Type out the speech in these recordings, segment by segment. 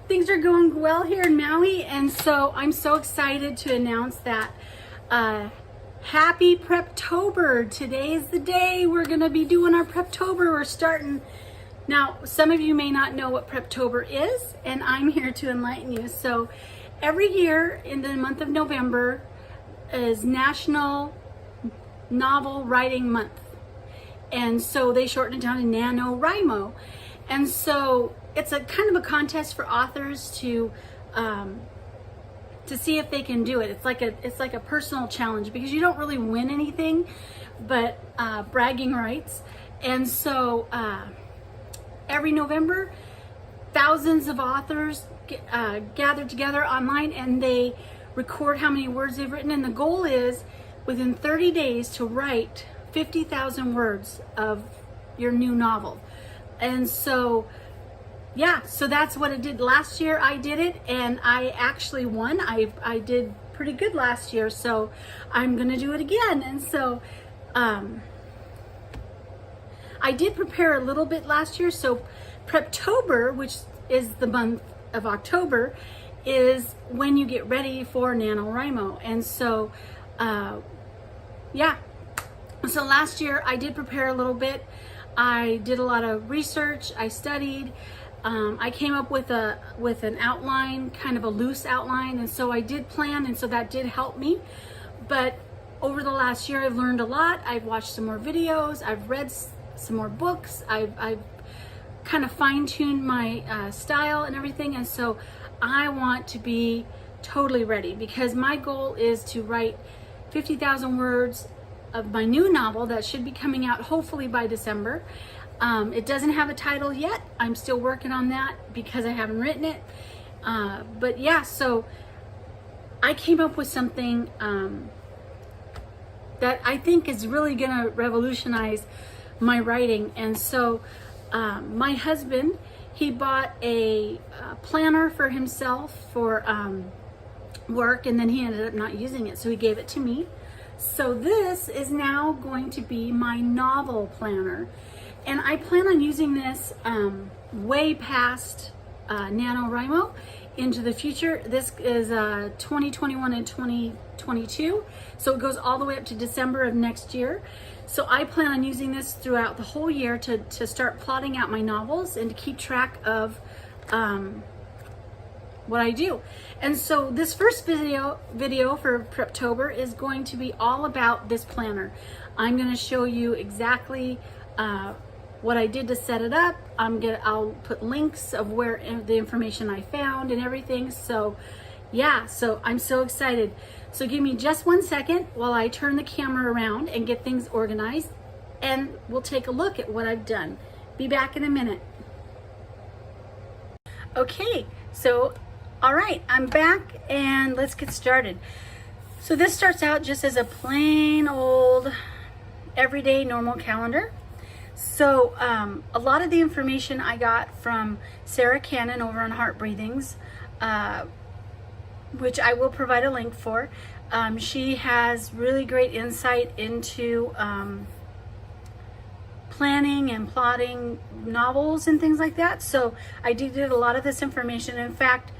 things are going well here in Maui, and so I'm so excited to announce that happy Prep-Toberr. Today is the day we're going to be doing our Prep-Toberr. We're starting. Now, some of you may not know what Prep-Tober is, and I'm here to enlighten you. So every year in the month of November is National Novel Writing Month. And so they shorten it down to Nanowrimo. And so it's a kind of a contest for authors to see if they can do it. It's like a personal challenge, because you don't really win anything but bragging rights. And so every November, thousands of authors gather together online, and they record how many words they've written. And the goal is within 30 days to write 50,000 words of your new novel. And so, yeah, so that's what it did. Last year I did it, and I actually won. I did pretty good last year, so I'm gonna do it again. And so I did prepare a little bit last year. So Preptober, which is the month of October, is when you get ready for NaNoWriMo. And so yeah, so last year I did prepare a little bit. I did a lot of research. I studied. I came up with an outline, kind of a loose outline, and so I did plan, and so that did help me. But over the last year, I've learned a lot. I've watched some more videos. I've read some more books. I've kind of fine-tuned my style and everything, and so I want to be totally ready, because my goal is to write 50,000 words of my new novel that should be coming out hopefully by December. It doesn't have a title yet. I'm still working on that because I haven't written it. But yeah, so I came up with something that I think is really gonna revolutionize my writing. And so my husband, he bought a planner for himself for work, and then he ended up not using it, so he gave it to me. So this is now going to be my novel planner, and I plan on using this way past NaNoWriMo into the future. This is 2021 and 2022, so it goes all the way up to December of next year. So I plan on using this throughout the whole year to start plotting out my novels and to keep track of what I do. And so this first video for Preptober is going to be all about this planner. I'm going to show you exactly what I did to set it up. I'll put links of where the information I found and everything. So yeah, so I'm so excited. So give me just 1 second while I turn the camera around and get things organized, and we'll take a look at what I've done. Be back in a minute. Okay, so all right, I'm back, and let's get started. So this starts out just as a plain old everyday normal calendar. So a lot of the information I got from Sarah Cannon over on Heart Breathings, which I will provide a link for. She has really great insight into planning and plotting novels and things like that. So I did a lot of this information. In fact,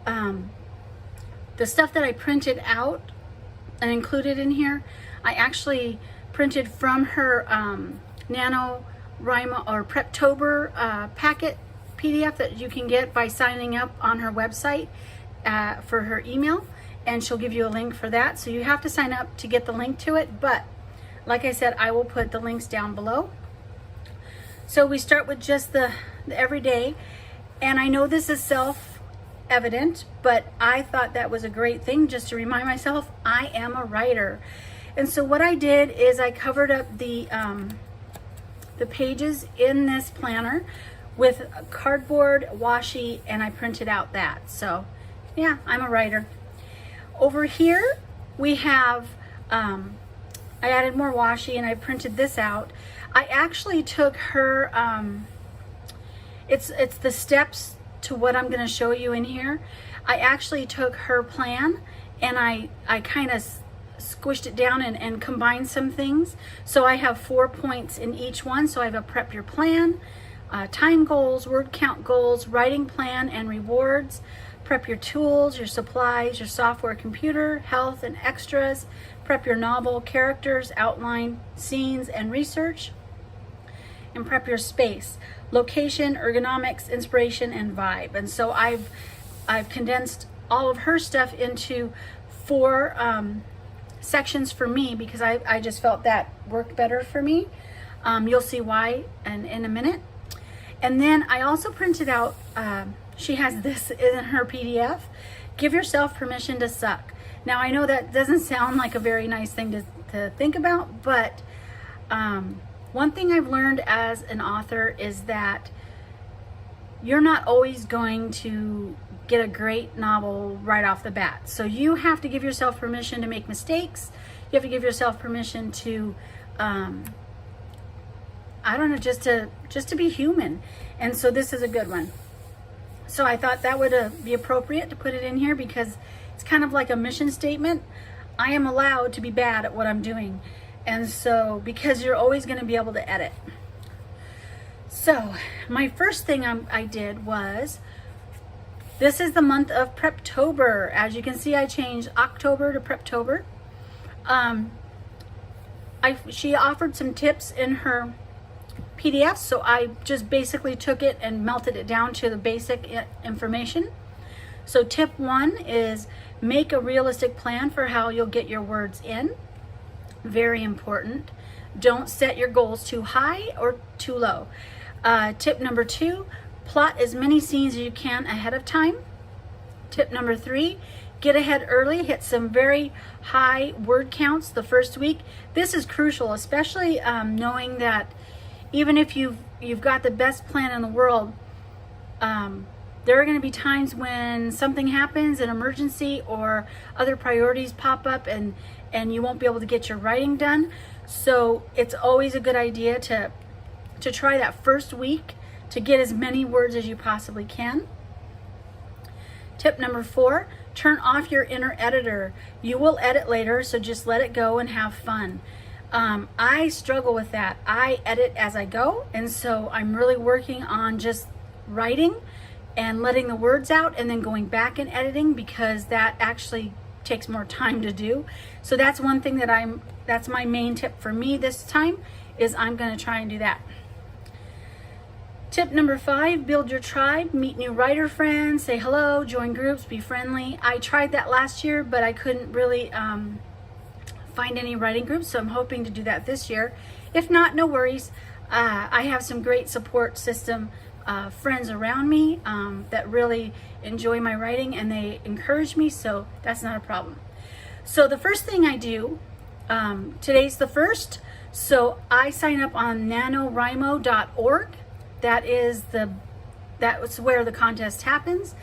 the stuff that I printed out and included in here, I actually printed from her NaNoWriMo or Prep-Toberr packet PDF that you can get by signing up on her website for her email, and she'll give you a link for that. So you have to sign up to get the link to it, but like I said, I will put the links down below. So we start with just the everyday, and I know this is self-evident, but I thought that was a great thing just to remind myself I am a writer. And so what I did is I covered up the pages in this planner with cardboard, washi, and I printed out that. So yeah, I'm a writer. Over here we have, I added more washi and I printed this out. I actually took her, it's the steps to what I'm going to show you in here. I actually took her plan and I kind of squished it down and combined some things. So I have 4 points in each one. So I have a prep your plan, time goals, word count goals, writing plan and rewards, prep your tools, your supplies, your software, computer, health and extras, prep your novel, characters, outline, scenes and research, and prep your space, location, ergonomics, inspiration, and vibe. And so I've condensed all of her stuff into 4 sections for me because I just felt that worked better for me. You'll see why in a minute. And then I also printed out, she has this in her PDF, give yourself permission to suck. Now I know that doesn't sound like a very nice thing to think about, but one thing I've learned as an author is that you're not always going to get a great novel right off the bat. So you have to give yourself permission to make mistakes. You have to give yourself permission to, I don't know, just to be human. And so this is a good one. So I thought that would be appropriate to put it in here because it's kind of like a mission statement. I am allowed to be bad at what I'm doing. And so, because you're always going to be able to edit. So my first thing I did was, this is the month of Preptober. As you can see, I changed October to Preptober. She offered some tips in her PDF, so I just basically took it and melted it down to the basic information. So tip 1 is make a realistic plan for how you'll get your words in. Very important. Don't set your goals too high or too low. Tip number 2, plot as many scenes as you can ahead of time. Tip number 3, get ahead early, hit some very high word counts the first week. This is crucial, especially knowing that even if you've got the best plan in the world, there are going to be times when something happens, an emergency or other priorities pop up, and you won't be able to get your writing done. So it's always a good idea to try that first week to get as many words as you possibly can. Tip number 4, turn off your inner editor. You will edit later, so just let it go and have fun. I struggle with that. I edit as I go, and so I'm really working on just writing and letting the words out and then going back and editing, because that actually takes more time to do. So that's one thing that's my main tip for me this time, is I'm going to try and do that. Tip number 5, build your tribe, meet new writer friends, say hello, join groups, be friendly. I tried that last year, but I couldn't really find any writing groups, so I'm hoping to do that this year. If not, no worries. I have some great support system friends around me that really enjoy my writing, and they encourage me, so that's not a problem. So the first thing I do, today's the 1st, so I sign up on Nanowrimo.org. That's where the contest happens.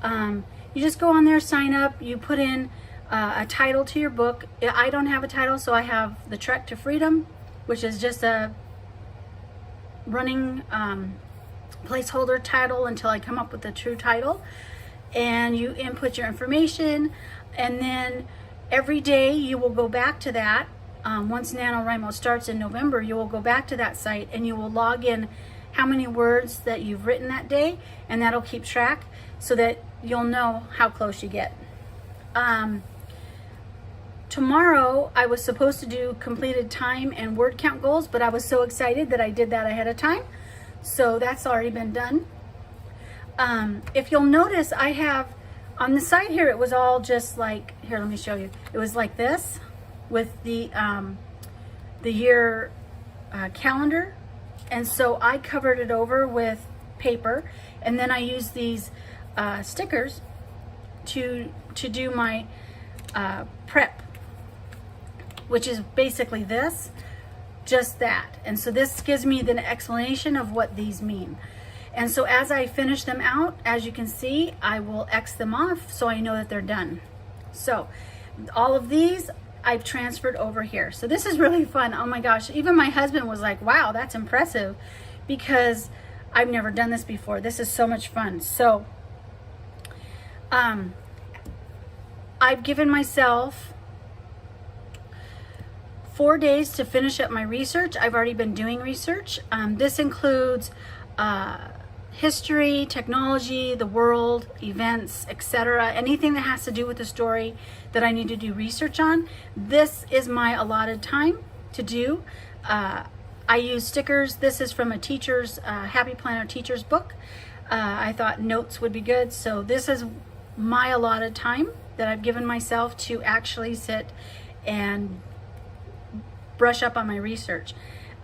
You just go on there, sign up, you put in a title to your book. I don't have a title, so I have The Trek to Freedom, which is just a running placeholder title until I come up with a true title. And you input your information, and then every day you will go back to that. Once NaNoWriMo starts in November, you will go back to that site and you will log in how many words that you've written that day, and that'll keep track so that you'll know how close you get. Tomorrow I was supposed to do completed time and word count goals, but I was so excited that I did that ahead of time. So that's already been done. If you'll notice, I have on the side here, it was all just like, here, let me show you. It was like this with the year calendar. And so I covered it over with paper, and then I used these stickers to do my prep, which is basically this, just that. And so this gives me the explanation of what these mean. And so as I finish them out, as you can see, I will X them off so I know that they're done. So all of these I've transferred over here. So this is really fun. Oh my gosh, even my husband was like, wow, that's impressive, because I've never done this before. This is so much fun. So I've given myself 4 days to finish up my research. I've already been doing research. This includes history, technology, the world, events, etc. Anything that has to do with the story that I need to do research on, this is my allotted time to do. I use stickers. This is from a teacher's, Happy Planner teacher's book. I thought notes would be good. So this is my allotted time that I've given myself to actually sit and brush up on my research.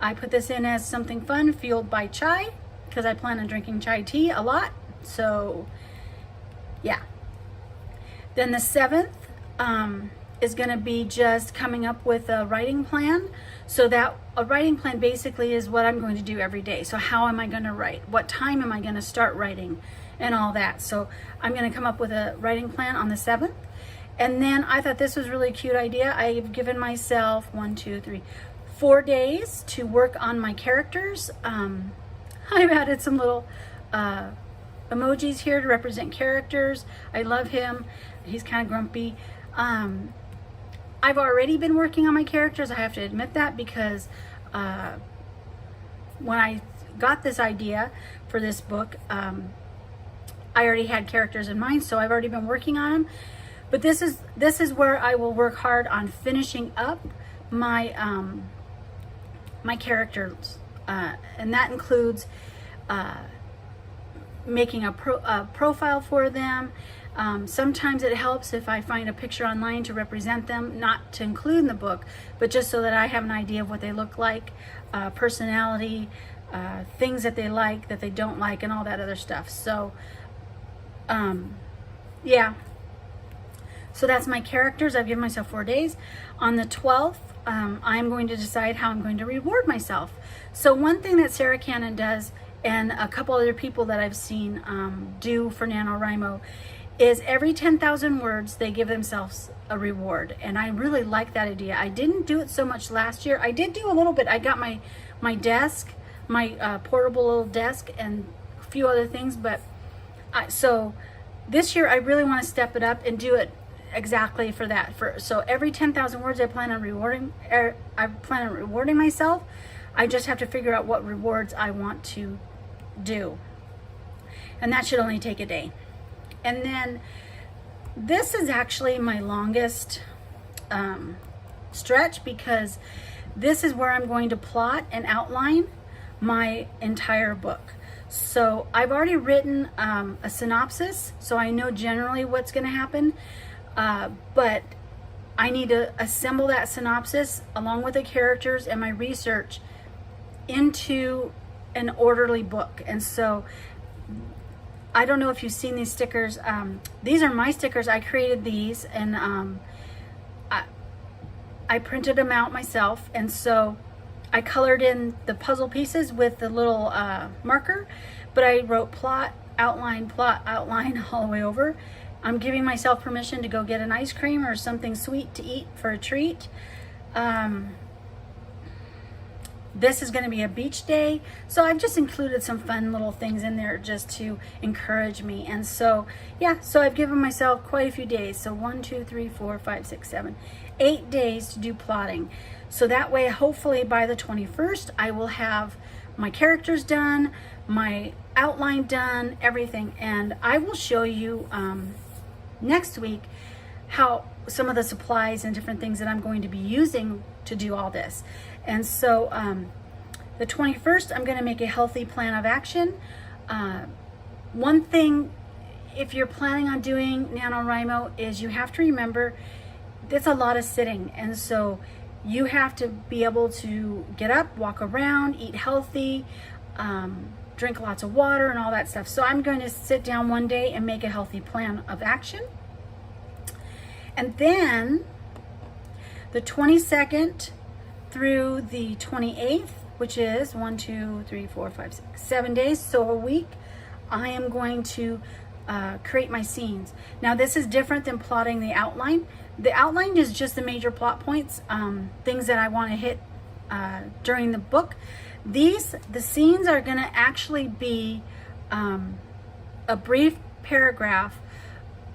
I put this in as something fun, fueled by chai, because I plan on drinking chai tea a lot. So yeah. Then the 7th is going to be just coming up with a writing plan. So that a writing plan basically is what I'm going to do every day. So how am I going to write? What time am I going to start writing? And all that. So I'm going to come up with a writing plan on the 7th. And then I thought this was a really cute idea. I've given myself 4 days to work on my characters. I've added some little emojis here to represent characters. I love him. He's kind of grumpy. I've already been working on my characters. I have to admit that, because when I got this idea for this book, I already had characters in mind, so I've already been working on them. But this is where I will work hard on finishing up my my characters, and that includes making a profile for them. Sometimes it helps if I find a picture online to represent them, not to include in the book, but just so that I have an idea of what they look like, personality, things that they like, that they don't like, and all that other stuff. So yeah, so that's my characters. I've given myself 4 days. On the 12th, I'm going to decide how I'm going to reward myself. So one thing that Sarah Cannon does, and a couple other people that I've seen do for NaNoWriMo, is every 10,000 words they give themselves a reward. And I really like that idea. I didn't do it so much last year. I did do a little bit. I got my desk, my portable little desk, and a few other things, but so this year I really want to step it up and do it exactly for that. So every 10,000 words I plan on rewarding myself. I just have to figure out what rewards I want to do, and that should only take a day. And then this is actually my longest stretch, because this is where I'm going to plot and outline my entire book. So I've already written a synopsis, so I know generally what's going to happen, but I need to assemble that synopsis along with the characters and my research into an orderly book. And so I don't know if you've seen these stickers. These are my stickers. I created these, and I printed them out myself, and so I colored in the puzzle pieces with the little marker, but I wrote plot, outline all the way over. I'm giving myself permission to go get an ice cream or something sweet to eat for a treat. This is going to be a beach day, so I've just included some fun little things in there just to encourage me. And so yeah, so I've given myself quite a few days. So 1, 2, 3, 4, 5, 6, 7, 8 days to do plotting. So that way, hopefully by the 21st, I will have my characters done, my outline done, everything. And I will show you next week how some of the supplies and different things that I'm going to be using to do all this. And so the 21st, I'm going to make a healthy plan of action. One thing, if you're planning on doing NaNoWriMo, is you have to remember it's a lot of sitting. And so you have to be able to get up, walk around, eat healthy, drink lots of water and all that stuff. So I'm going to sit down one day and make a healthy plan of action. And then the 22nd through the 28th, which is 1, 2, 3, 4, 5, 6, 7 days, so a week, I am going to create my scenes. Now this is different than plotting the outline. The outline is just the major plot points, things that I want to hit during the book. The scenes are going to actually be a brief paragraph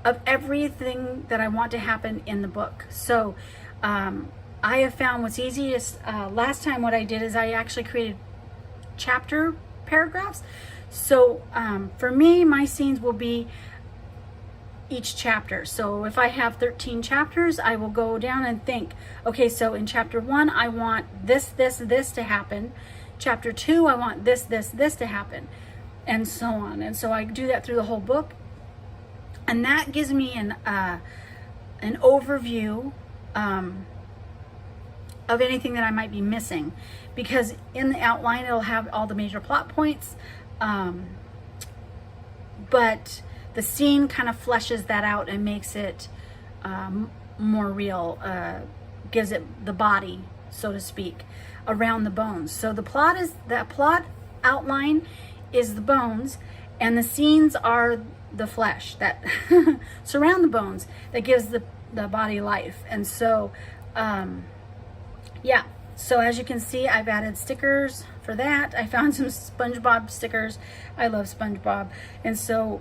of everything that I want to happen in the book. So I have found what's easiest. Last time what I did is I actually created chapter paragraphs. So for me, my scenes will be each chapter. So if I have 13 chapters, I will go down and think, okay, so in chapter 1, I want this to happen. Chapter 2, I want this to happen, and so on. And so I do that through the whole book, and that gives me an overview of anything that I might be missing, because in the outline it'll have all the major plot points, but the scene kind of fleshes that out and makes it more real, gives it the body, so to speak, around the bones. So the plot outline is the bones, and the scenes are the flesh that surround the bones, that gives the body life. And so yeah, so as you can see, I've added stickers for that. I found some SpongeBob stickers. I love SpongeBob, and so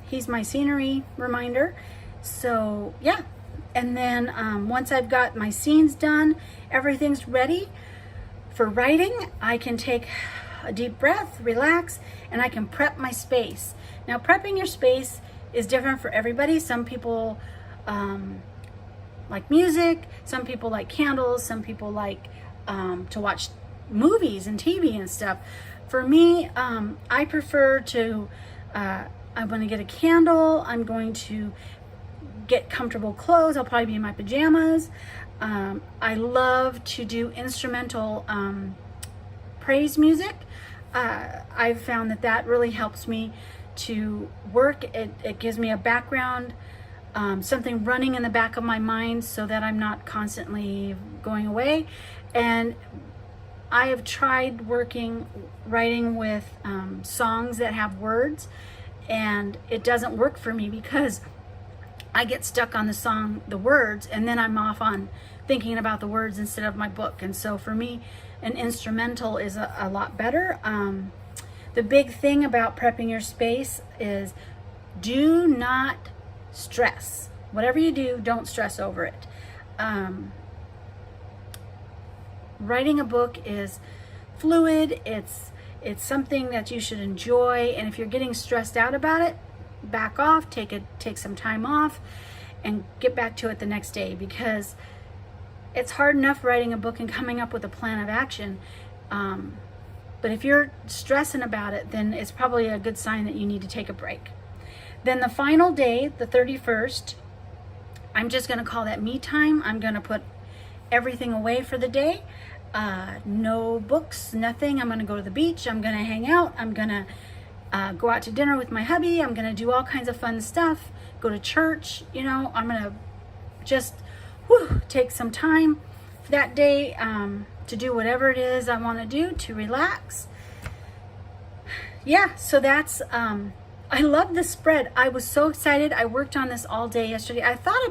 he's my scenery reminder. So yeah, and then once I've got my scenes done, everything's ready for writing, I can take a deep breath, relax, and I can prep my space. Now, prepping your space is different for everybody. Some people like music, some people like candles, some people like to watch movies and TV and stuff. For me, I prefer to, I'm going to get a candle, I'm going to get comfortable clothes, I'll probably be in my pajamas. I love to do instrumental praise music. I've found that really helps me to work. It gives me a background, something running in the back of my mind, so that I'm not constantly going away. And I have tried writing with songs that have words, and it doesn't work for me, because I get stuck on the words, and then I'm off on thinking about the words instead of my book. And so for me, an instrumental is a lot better. The big thing about prepping your space is do not stress. Whatever you do, don't stress over it. Writing a book is fluid. It's something that you should enjoy. And if you're getting stressed out about it, back off, take some time off, and get back to it the next day, because it's hard enough writing a book and coming up with a plan of action. But if you're stressing about it, then it's probably a good sign that you need to take a break. Then the final day, the 31st, I'm just going to call that me time. I'm going to put everything away for the day. No books, nothing. I'm going to go to the beach. I'm going to hang out. I'm going to go out to dinner with my hubby. I'm going to do all kinds of fun stuff. Go to church. I'm going to just take some time that day to do whatever it is I want to do to relax. Yeah, so that's, I love this spread. I was so excited. I worked on this all day yesterday. I thought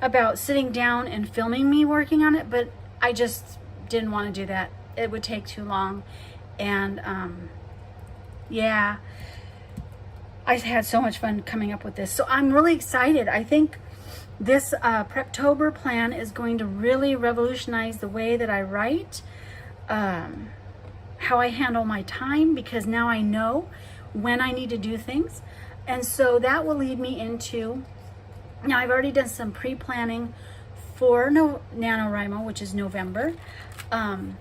about sitting down and filming me working on it, but I just didn't want to do that. It would take too long. And yeah, I had so much fun coming up with this. So I'm really excited. I think this Prep-Toberr plan is going to really revolutionize the way that I write, how I handle my time, because now I know when I need to do things. And so that will lead me into, now I've already done some pre-planning for NaNoWriMo, which is November. I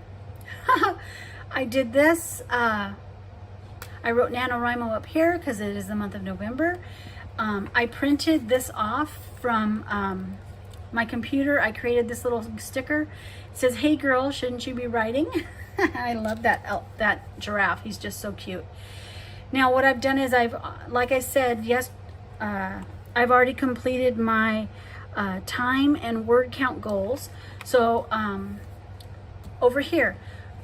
did this, I wrote NaNoWriMo up here because it is the month of November. I printed this off from my computer. I created this little sticker. It says, "Hey girl, shouldn't you be writing?" I love that giraffe. He's just so cute. Now what I've done is like I said, yes, I've already completed my time and word count goals. So over here,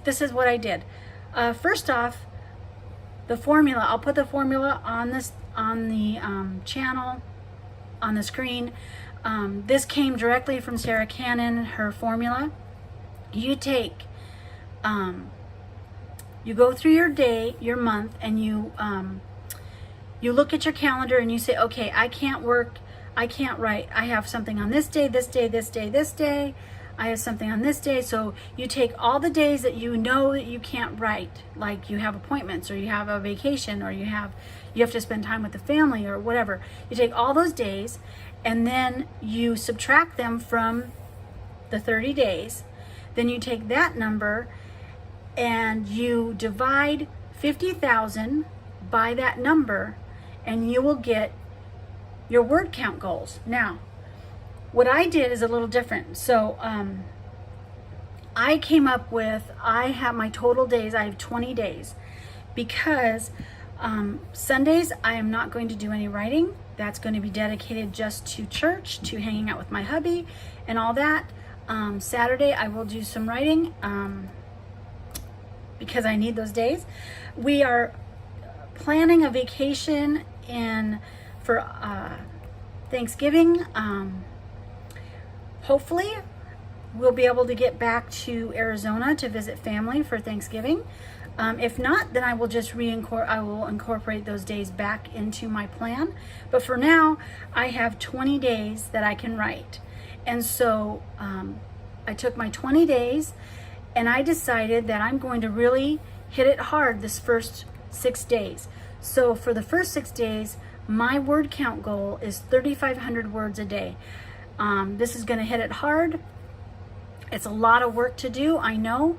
this is what I did. First off, the formula, I'll put the formula on the channel, on the screen. This came directly from Sarah Cannon, her formula. You go through your day, your month, and you look at your calendar and you say, okay, I can't work, I can't write, I have something on this day, this day, this day, this day. I have something on this day. So you take all the days that you know that you can't write, like you have appointments or you have a vacation or you have to spend time with the family or whatever. You take all those days and then you subtract them from the 30 days. Then you take that number and you divide 50,000 by that number, and you will get your word count goals. Now, what I did is a little different. So I came up with, I have my total days, I have 20 days, because Sundays I am not going to do any writing. That's going to be dedicated just to church, to hanging out with my hubby and all that. Saturday I will do some writing because I need those days. We are planning a vacation for Thanksgiving. Hopefully we'll be able to get back to Arizona to visit family for Thanksgiving. If not, then I will just I will incorporate those days back into my plan. But for now, I have 20 days that I can write. And so I took my 20 days and I decided that I'm going to really hit it hard this first 6 days. So for the first 6 days, my word count goal is 3,500 words a day. This is going to hit it hard. It's a lot of work to do, I know,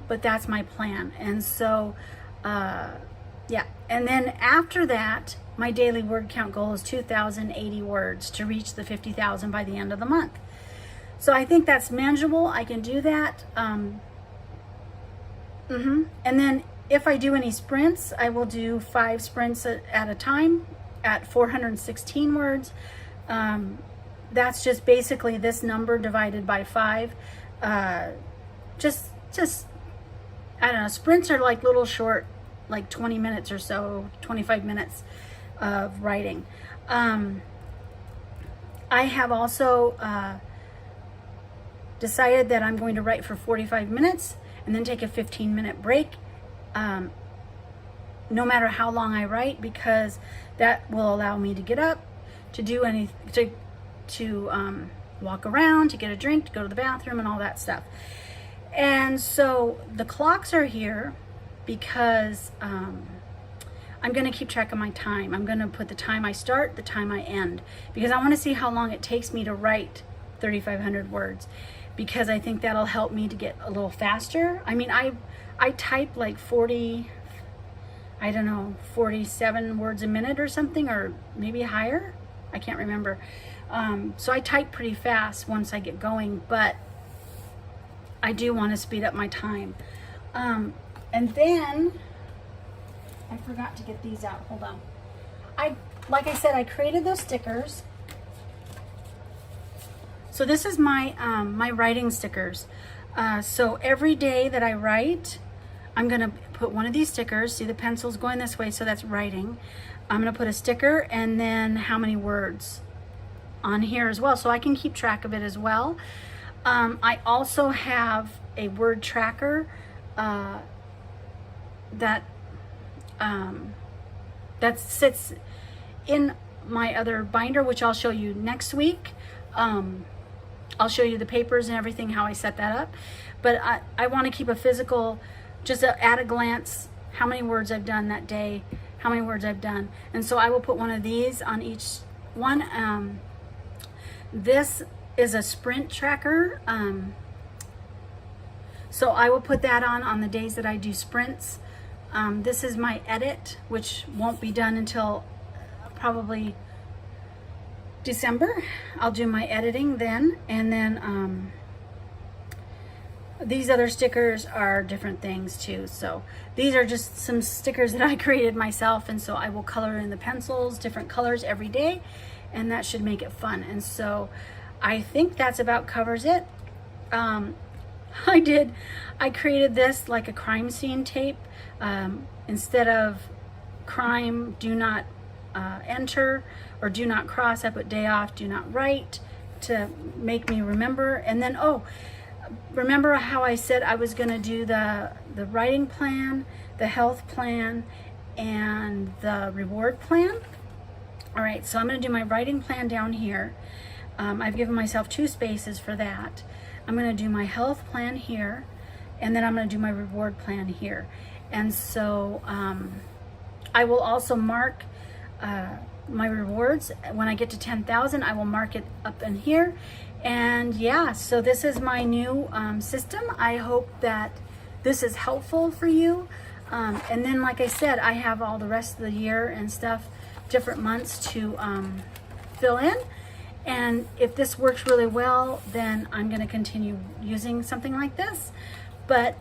but that's my plan. And so, yeah. And then after that, my daily word count goal is 2,080 words to reach the 50,000 by the end of the month. So I think that's manageable. I can do that. And then if I do any sprints, I will do 5 sprints at a time at 416 words. That's just basically this number divided by 5. Just I don't know, sprints are like little short, like 20 minutes or so, 25 minutes of writing. I have also decided that I'm going to write for 45 minutes and then take a 15-minute break, no matter how long I write, because that will allow me to get up, to do anything, to walk around, to get a drink, to go to the bathroom, and all that stuff. And so the clocks are here because I'm going to keep track of my time. I'm going to put the time I start, the time I end, because I want to see how long it takes me to write 3,500 words, because I think that'll help me to get a little faster. I mean, I type like 47 words a minute or something, or maybe higher. I can't remember. So I type pretty fast once I get going, but I do want to speed up my time. And then I forgot to get these out. Hold on. Like I said, I created those stickers. So this is my my writing stickers. So every day that I write, I'm gonna put one of these stickers. See the pencils going this way, so that's writing. I'm gonna put a sticker and then how many words on here as well, so I can keep track of it as well. I also have a word tracker that sits in my other binder, which I'll show you next week. I'll show you the papers and everything, how I set that up. But I want to keep a physical, just at a glance, how many words I've done that day, how many words I've done. And so I will put one of these on each one. This is a sprint tracker. So I will put that on the days that I do sprints. This is my edit, which won't be done until probably December. I'll do my editing then. And then these other stickers are different things too. So these are just some stickers that I created myself, and so I will color in the pencils different colors every day, and that should make it fun. And so I think that's about covers it. I created this like a crime scene tape. Instead of crime, do not enter, or do not cross, I put day off, do not write, to make me remember. And then, remember how I said I was going to do the writing plan, the health plan, and the reward plan? All right, so I'm going to do my writing plan down here. I've given myself 2 spaces for that. I'm going to do my health plan here, and then I'm going to do my reward plan here. And so I will also mark my rewards. When I get to 10,000, I will mark it up in here. And yeah, so this is my new system. I hope that this is helpful for you. And then, like I said, I have all the rest of the year and stuff, different months to fill in. And if this works really well, then I'm going to continue using something like this. But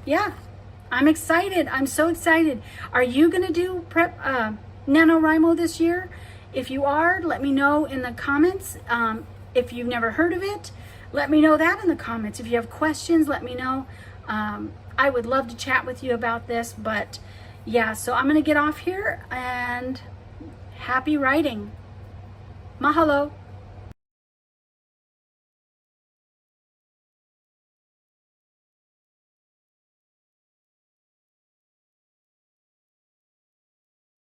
yeah, I'm excited. I'm so excited. Are you going to do NaNoWriMo this year? If you are, let me know in the comments. If you've never heard of it, let me know that in the comments. If you have questions, let me know. I would love to chat with you about this. But yeah, so I'm going to get off here, and happy writing. Mahalo.